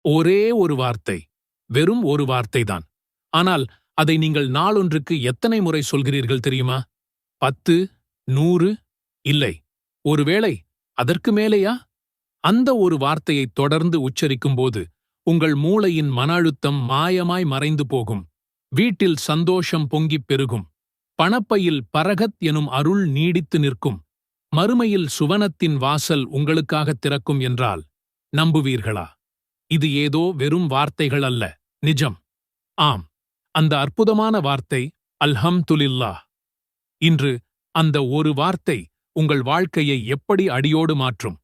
ஒரே ஒரு வார்த்தை, வெறும் ஒரு வார்த்தைதான். ஆனால் அதை நீங்கள் நாளொன்றுக்கு எத்தனை முறை சொல்கிறீர்கள் தெரியுமா? 10, 100, இல்லை, ஒருவேளை அதற்கு மேலேயா? அந்த ஒரு வார்த்தையை தொடர்ந்து உச்சரிக்கும்போது உங்கள் மூளையின் மன அழுத்தம் மாயமாய் மறைந்து போகும். வீட்டில் சந்தோஷம் பொங்கிப் பெருகும். பணப்பையில் பரகத் எனும் அருள் நீடித்து நிற்கும். மறுமையில் சுவனத்தின் வாசல் உங்களுக்காகத் திறக்கும் என்றால் நம்புவீர்களா? இது ஏதோ வெறும் வார்த்தைகள் அல்ல, நிஜம். ஆம், அந்த அற்புதமான வார்த்தை அல்ஹம்துலில்லாஹ். இன்று அந்த ஒரு வார்த்தை உங்கள் வாழ்க்கையை எப்படி அடியோடு மாற்றும்?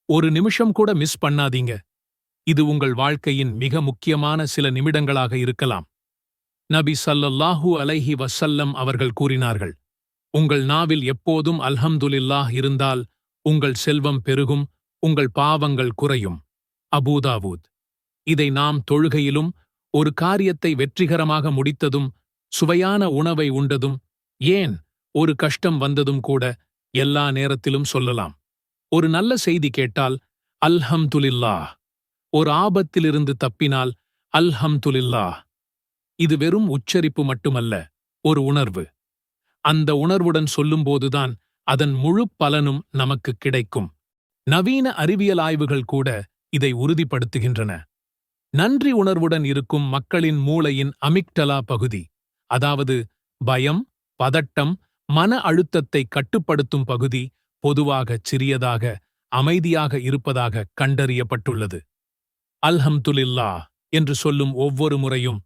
ஒரு நிமிஷம் கூட மிஸ் பண்ணாதீங்க. இது உங்கள் வாழ்க்கையின் மிக முக்கியமான சில நிமிடங்களாக இருக்கலாம். நபி ஸல்லல்லாஹு அலைஹி வஸல்லம் அவர்கள் கூறினார்கள், உங்கள் நாவில் எப்போதும் அல்ஹம்துலில்லாஹ் இருந்தால் உங்கள் செல்வம் பெருகும், உங்கள் பாவங்கள் குறையும். அபூதாவூத். இதை நாம் தொழுகையிலும், ஒரு காரியத்தை வெற்றிகரமாக முடித்ததும், சுவையான உணவை உண்டதும், ஏன் ஒரு கஷ்டம் வந்ததும் கூட எல்லா நேரத்திலும் சொல்லலாம். ஒரு நல்ல செய்தி கேட்டால் அல்ஹம்துலில்லாஹ். ஒரு ஆபத்திலிருந்து தப்பினால் அல்ஹம்துலில்லாஹ். இது வெறும் உச்சரிப்பு மட்டுமல்ல, ஒரு உணர்வு. அந்த உணர்வுடன் சொல்லும்போதுதான் அதன் முழு பலனும் நமக்கு கிடைக்கும். நவீன அறிவியல் ஆய்வுகள் கூட இதை உறுதிப்படுத்துகின்றன. நன்றி உணர்வுடன் இருக்கும் மக்களின் மூளையின் அமிக்டலா பகுதி, அதாவது பயம், பதட்டம், மன அழுத்தத்தை கட்டுப்படுத்தும் பகுதி, பொதுவாகச் சிறியதாக, அமைதியாக இருப்பதாக கண்டறியப்பட்டுள்ளது. அல்ஹம்துலில்லாஹ் என்று சொல்லும் ஒவ்வொரு முறையும்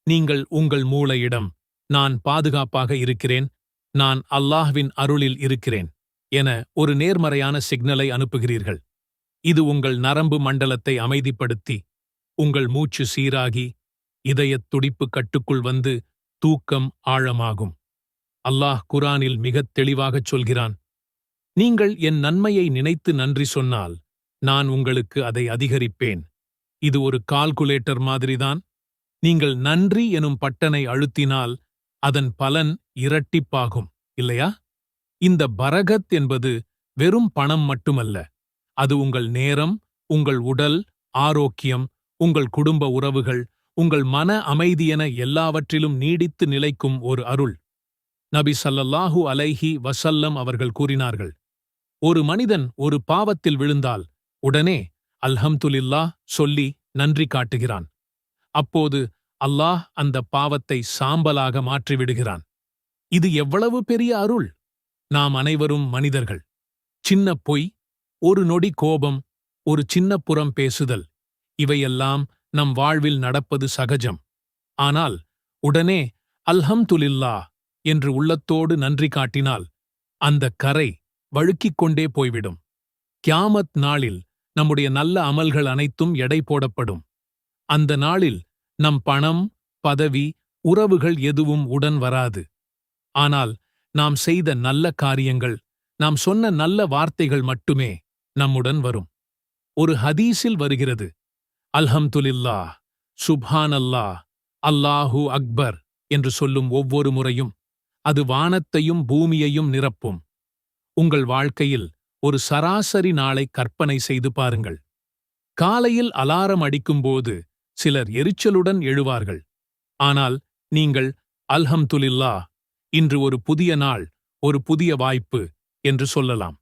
நீங்கள் உங்கள் மூளையிடம் நான் பாதுகாப்பாக இருக்கிறேன், நான் அல்லாஹ்வின் அருளில் இருக்கிறேன் என ஒரு நேர்மறையான சிக்னலை அனுப்புகிறீர்கள். இது உங்கள் நரம்பு மண்டலத்தை அமைதிப்படுத்தி, உங்கள் மூச்சு சீராகி, இதயத் துடிப்பு கட்டுக்குள் வந்து தூக்கம் ஆழமாகும். அல்லாஹ் குர்ஆனில் மிகத் தெளிவாகச் சொல்கிறான், நீங்கள் என் நன்மையை நினைத்து நன்றி சொன்னால் நான் உங்களுக்கு அதை அதிகரிப்பேன். இது ஒரு கால்குலேட்டர் மாதிரிதான். நீங்கள் நன்றி எனும் பட்டனை அழுத்தினால் அதன் பலன் இரட்டிப்பாகும், இல்லையா? இந்த பரகத் என்பது வெறும் பணம் மட்டுமல்ல. அது உங்கள் நேரம், உங்கள் உடல் ஆரோக்கியம், உங்கள் குடும்ப உறவுகள், உங்கள் மன அமைதியென எல்லாவற்றிலும் நீடித்து நிலைக்கும் ஒரு அருள். நபி ஸல்லல்லாஹு அலைஹி வஸல்லம் அவர்கள் கூறினார்கள், ஒரு மனிதன் ஒரு பாவத்தில் விழுந்தால் உடனே அல்ஹம்துலில்லாஹ் சொல்லி நன்றி காட்டுகிறான். அப்போது அல்லாஹ் அந்த பாவத்தை சாம்பலாக மாற்றிவிடுகிறான். இது எவ்வளவு பெரிய அருள்! நாம் அனைவரும் மனிதர்கள். சின்ன பொய், ஒரு நொடி கோபம், ஒரு சின்ன புறம் பேசுதல், இவையெல்லாம் நம் வாழ்வில் நடப்பது சகஜம். ஆனால் உடனே அல்ஹம்துலில்லாஹ் என்று உள்ளத்தோடு நன்றி காட்டினால் அந்த கரை வழுக்கிக் கொண்டே போய்விடும். கியாமத் நாளில் நம்முடைய நல்ல அமல்கள் அனைத்தும் எடை போடப்படும். அந்த நாளில் நம் பணம், பதவி, உறவுகள் எதுவும் உடன் வராது. ஆனால் நாம் செய்த நல்ல காரியங்கள், நாம் சொன்ன நல்ல வார்த்தைகள் மட்டுமே நம்முடன் வரும். ஒரு ஹதீஸில் வருகிறது, அல்ஹம்துலில்லாஹ், சுப்ஹானல்லாஹ், அல்லாஹு அக்பர் என்று சொல்லும் ஒவ்வொரு முறையும் அது வானத்தையும் பூமியையும் நிரப்பும். உங்கள் வாழ்க்கையில் ஒரு சராசரி நாளை கற்பனை செய்து பாருங்கள். காலையில் அலாரம் அடிக்கும்போது சிலர் எரிச்சலுடன் எழுவார்கள். ஆனால் நீங்கள் அல்ஹம்துலில்லாஹ், இன்று ஒரு புதிய நாள், ஒரு புதிய வாய்ப்பு என்று சொல்லலாம்.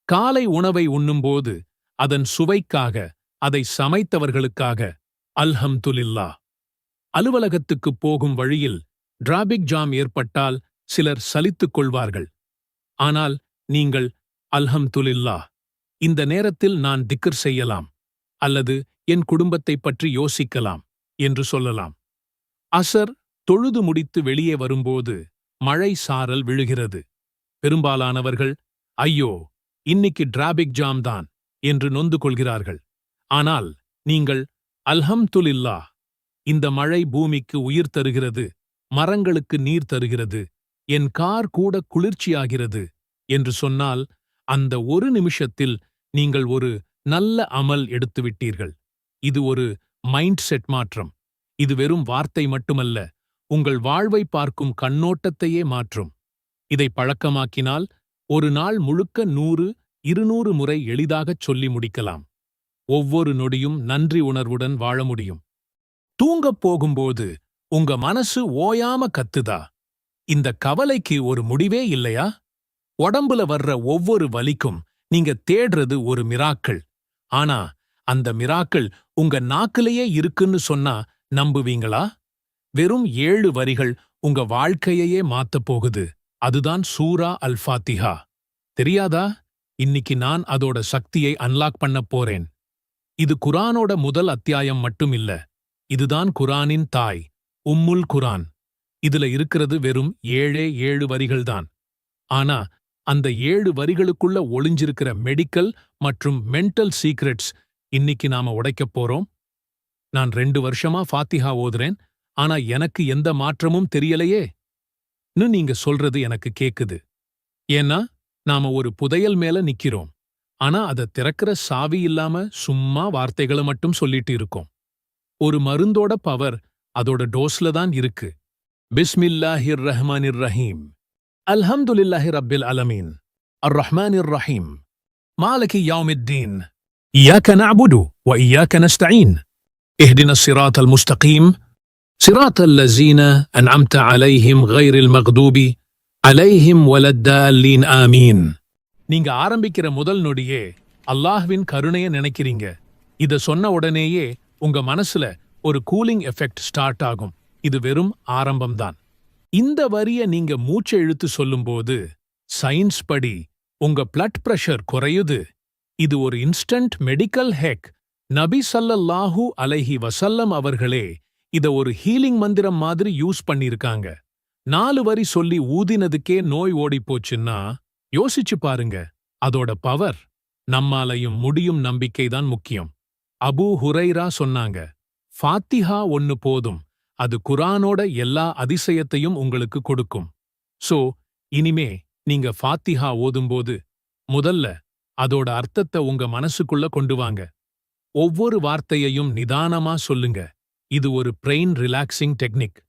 காலை உணவை உண்ணும்போது அதன் சுவைக்காக, அதை சமைத்தவர்களுக்காக அல்ஹம்துலில்லாஹ். அலுவலகத்துக்குப் போகும் வழியில் டிராபிக் ஜாம் ஏற்பட்டால் சிலர் சலித்துக் கொள்வார்கள். ஆனால் நீங்கள் அல்ஹம்துலில்லாஹ், இந்த நேரத்தில் நான் திக்ர் செய்யலாம் அல்லது என் குடும்பத்தைப் பற்றி யோசிக்கலாம் என்று சொல்லலாம். அசர் தொழுது முடித்து வெளியே வரும்போது மழை சாரல் விழுகிறது. பெரும்பாலானவர்கள் ஐயோ, இன்னைக்கு டிராபிக் ஜாம் தான் என்று நொந்து கொள்கிறார்கள். ஆனால் நீங்கள் அல்ஹம்துலில்லாஹ், இந்த மழை பூமிக்கு உயிர் தருகிறது, மரங்களுக்கு நீர் தருகிறது, என் கார் கூட குளிர்ச்சியாகிறது என்று சொன்னால் அந்த ஒரு நிமிஷத்தில் நீங்கள் ஒரு நல்ல அமல் எடுத்துவிட்டீர்கள். இது ஒரு மைண்ட் செட் மாற்றம். இது வெறும் வார்த்தை மட்டுமல்ல, உங்கள் வாழ்வை பார்க்கும் கண்ணோட்டத்தையே மாற்றும். இதை பழக்கமாக்கினால் ஒரு நாள் முழுக்க 100, 200 முறை எளிதாகச் சொல்லி முடிக்கலாம். ஒவ்வொரு நொடியும் நன்றி உணர்வுடன் வாழ முடியும். தூங்கப் போகும்போது உங்க மனசு ஓயாம கத்துதா? இந்த கவலைக்கு ஒரு முடிவே இல்லையா? உடம்புல வர்ற ஒவ்வொரு வலிக்கும் நீங்க தேடுறது ஒரு மிராக்கள். ஆனா அந்த மிராக்கள் உங்க நாக்கிலேயே இருக்குன்னு சொன்னா நம்புவீங்களா? வெறும் 7 வரிகள் உங்க வாழ்க்கையையே மாத்தப் போகுது. அதுதான் சூரா அல் ஃபாத்திஹா. தெரியாதா? இன்னிக்கு நான் அதோட சக்தியை அன்லாக் பண்ணப் போறேன். இது குரானோட முதல் அத்தியாயம் மட்டும் இல்ல. இதுதான் குரானின் தாய், உம்முல் குரான். இதுல இருக்கிறது வெறும் 7 வரிகள்தான். ஆனா அந்த 7 வரிகளுக்குள்ள ஒளிஞ்சிருக்கிற மெடிக்கல் மற்றும் மென்டல் சீக்ரெட்ஸ் இன்னிக்கு நாம உடைக்கப் போறோம். நான் 2 வருஷமா ஃபாத்திஹா ஓதுறேன், ஆனா எனக்கு எந்த மாற்றமும் தெரியலையே ன்னு நீங்க சொல்றது எனக்கு கேக்குது. ஏன்னா நாம ஒரு புதையல் மேல நிக்கிறோம். ஆனா அத திறக்கிற சாவி இல்லாம சும்மா வார்த்தைகளை மட்டும் சொல்லிட்டு இருக்கோம். ஒரு மருந்தோட பவர் அதோட டோஸ்ல தான் இருக்கு. பிஸ்மில்லாஹிர் ரஹ்மானிர் ரஹீம். அல்ஹம்துலில்லாஹி ரப்பில் அலமீன். அர் ரஹ்மானிர் ரஹீம். மாலிகி யௌமித்தீன். இய்யாக நஅபுது வ இய்யாக நஸ்தஈன். இஹ்தினஸ் ஸிராத்தல் முஸ்தகீம். ஸிராத்தல் லஸீன அன்அம்த அலைஹிம் கைரில் மக்தூபி அலைஹிம் வலத்தால்லீன் ஆமீன். நீங்க ஆரம்பிக்கிற முதல் நொடியே அல்லாஹ்வின் கருணைய நினைக்கிறீங்க. இத சொன்ன உடனேயே உங்க மனசுல ஒரு கூலிங் எஃபெக்ட் ஸ்டார்ட் ஆகும். இது வெறும் ஆரம்பம்தான். இந்த வரிய நீங்க மூச்சை இழுத்து சொல்லும்போது சயின்ஸ் படி உங்க பிளட் பிரஷர் குறையுது. இது ஒரு இன்ஸ்டன்ட் மெடிக்கல் ஹேக். நபி ஸல்லல்லாஹு அலைஹி வஸல்லம் அவர்களே இத ஒரு ஹீலிங் மந்திரம் மாதிரி யூஸ் பண்ணிருக்காங்க. 4 வரி சொல்லி ஊதினதுக்கே நோய் ஓடிப்போச்சுன்னா யோசிச்சு பாருங்க. அதோட பவர். நம்மாலையும் முடியும் நம்பிக்கைதான் முக்கியம். அபூ ஹுரைரா சொன்னாங்க, ஃபாத்திஹா ஒன்னு போதும், அது குரானோட எல்லா அதிசயத்தையும் உங்களுக்கு கொடுக்கும். சோ இனிமே நீங்க ஃபாத்திஹா ஓதும்போது முதல்ல அதோட அர்த்தத்தை உங்க மனசுக்குள்ள கொண்டு வாங்க. ஒவ்வொரு வார்த்தையையும் நிதானமா சொல்லுங்க. இது ஒரு பிரெயின் ரிலாக்சிங் டெக்னிக்.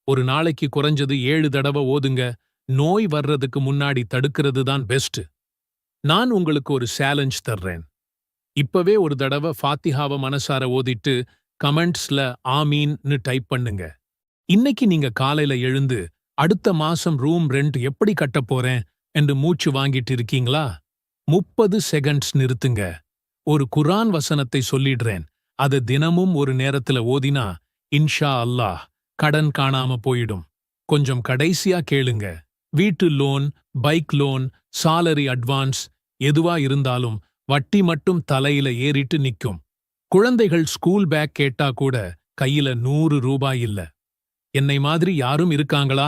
ஒரு நாளைக்கு குறைஞ்சது 7 தடவை ஓதுங்க. நோய் வர்றதுக்கு முன்னாடி தடுக்கிறது தான் பெஸ்ட். நான் உங்களுக்கு ஒரு சேலஞ்ச் தர்றேன். இப்பவே ஒரு தடவை ஃபாத்திஹாவ மனசார ஓதிட்டு கமெண்ட்ஸ்ல ஆமீன்னு டைப் பண்ணுங்க. இன்னைக்கு நீங்க காலையில எழுந்து அடுத்த மாசம் ரூம் ரெண்ட் எப்படி கட்டப் போறேன் என்று மூச்சு வாங்கிட்டு இருக்கீங்களா? 30 செகண்ட்ஸ் நிறுத்துங்க. ஒரு குரான் வசனத்தை சொல்லிடுறேன். அது தினமும் ஒரு நேரத்துல ஓதினா இன்ஷா அல்லாஹ் கடன் காணாம போயிடும். கொஞ்சம் கடைசியா கேளுங்க. வீட்டு loan, bike loan, salary advance எதுவா இருந்தாலும் வட்டி மட்டும் தலையில ஏறிட்டு நிக்கும். குழந்தைகள் ஸ்கூல் பேக் கேட்டா கூட கையில 100 ரூபாய் இல்ல. என்னை மாதிரி யாரும் இருக்காங்களா?